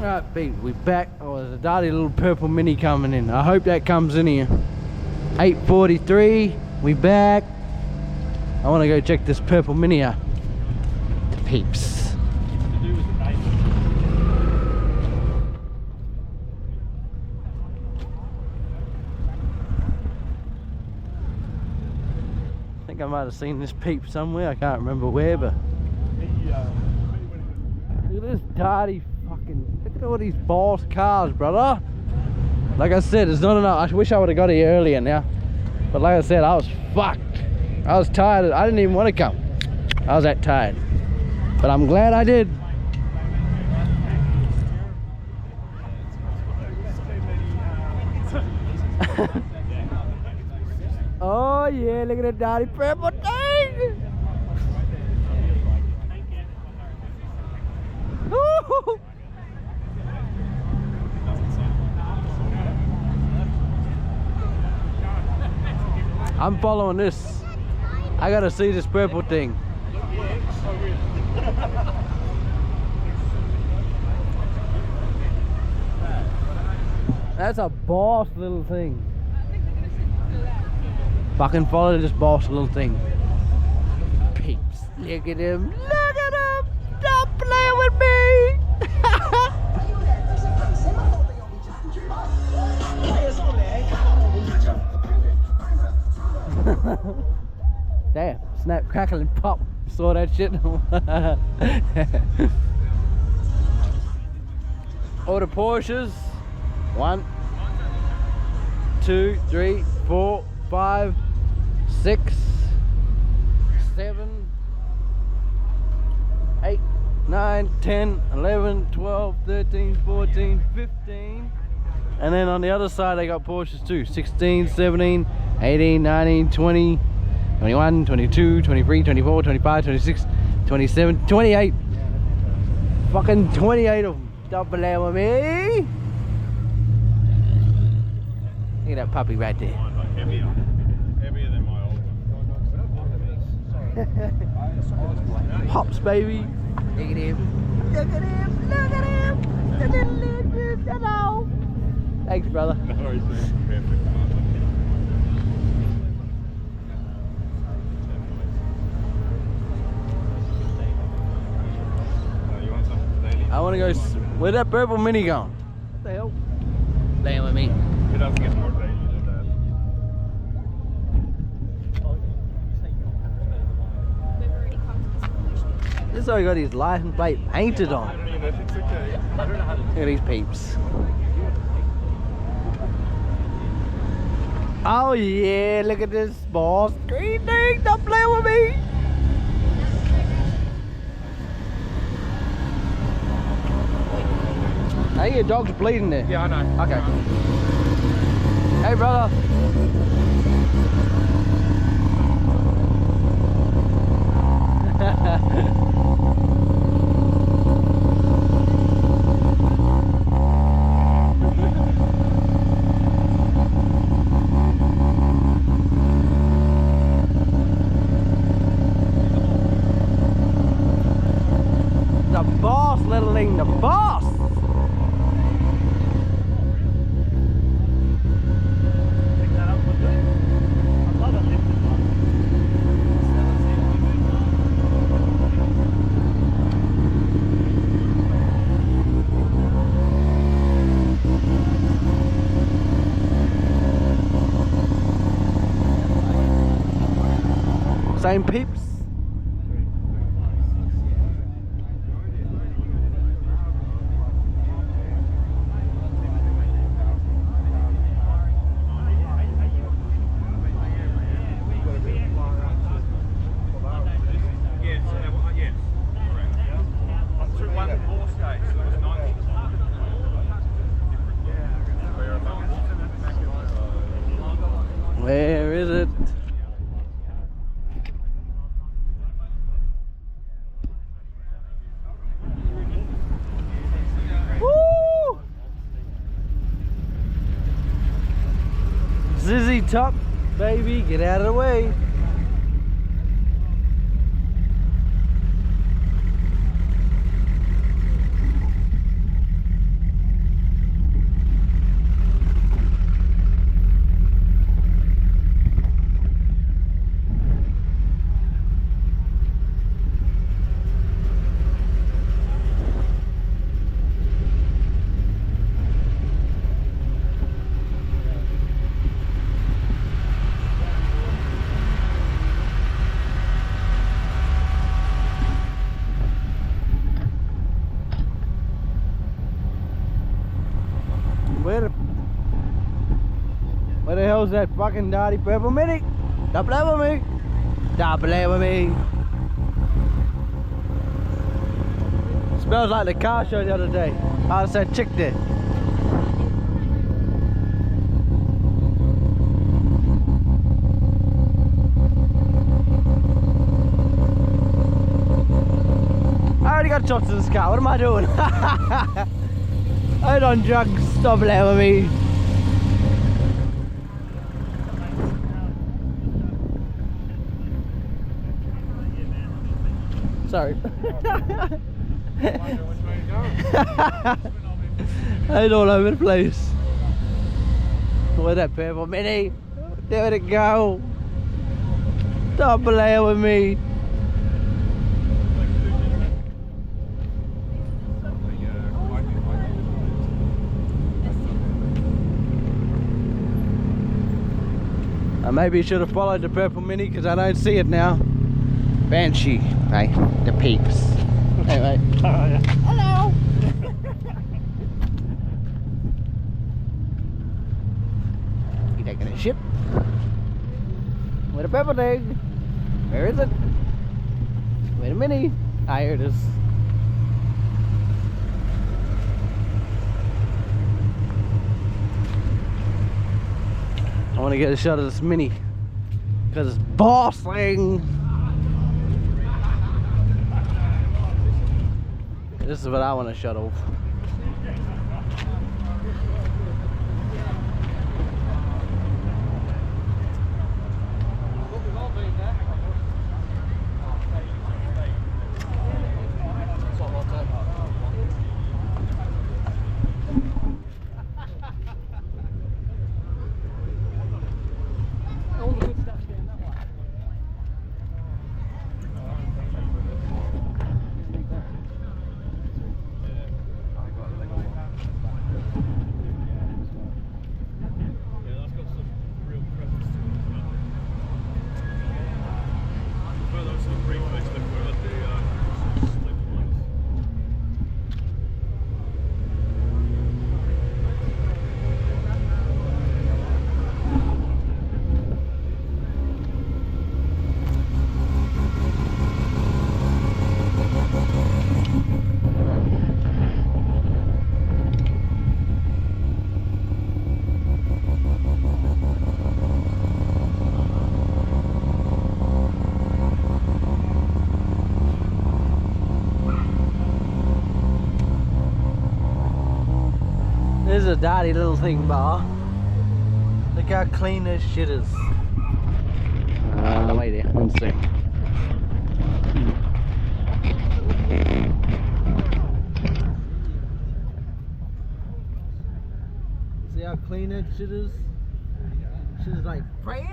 Alright, Pete, we're back. Oh, there's a dirty little purple Mini coming in. I hope that comes in here. 8:43, we back. I want to go check this purple Mini out. The peeps. I think I might have seen this peep somewhere. I can't remember where, but look at this dirty fucking, look at all these boss cars, brother. Like I said, it's not enough. I wish I would have got here earlier now, but like I said, I was fucked. I was tired. I didn't even want to come. I was that tired, but I'm glad I did. Oh yeah, look at that dirty purple thing. Woo! I'm following this. I gotta see this purple thing. That's a boss little thing. Fucking follow this boss little thing. Peeps, look at him. Look at him. Don't play with me. Damn, snap, crackle and pop. Saw that shit. All the Porsches. 1, 2, 3, 4, 5, 6, 7, 8, 9, 10, 11, 12, 13, 14, 15. And then on the other side they got Porsches too. 16, 17, 18, 19, 20, 21, 22, 23, 24, 25, 26, 27, 28. Fucking 28 of them. Don't believe with me. Look at that puppy right there. Heavier than my old one. Hops, baby. Look at him. Look at him. Look at him. The little lizard. Hello. Thanks, brother. No worries, perfect. You want something daily? I want to go. Where'd that purple Mini going? What the hell? Playing with me. It doesn't get more daily than that. This already got his license plate painted on. I mean, it's okay. I don't know how to Look at these peeps. Oh yeah, look at this boss green thing. Don't play with me. I think your dog's bleeding there. Yeah, I know. Okay. Hey, brother. The boss, little thing, the boss. Same peeps. Where is it? Woo! Zizzy Top, baby, get out of the way. smells that fucking dirty purple mini. Don't play with me. Don't play with me. Smells like the car show the other day. I was that chick there. I already got shots in this car. What am I doing? I'm on drugs. Stop playing with me. Sorry. It's all over the place. Where'd that purple mini? There it go. Stop playing with me. I maybe should have followed the purple mini because I don't see it now. Banshee, hey, the peeps. Anyway. Hello. You taking a shit? Where the purple thing? Where is it? Wait a minute. Ah, here it is. I want to get a shot of this mini because it's bossing. This is what I want to shut off. This is a dirty little thing, bar. Look how clean this shit is. Wait there, one sec. See how clean that shit is? Shit is like brand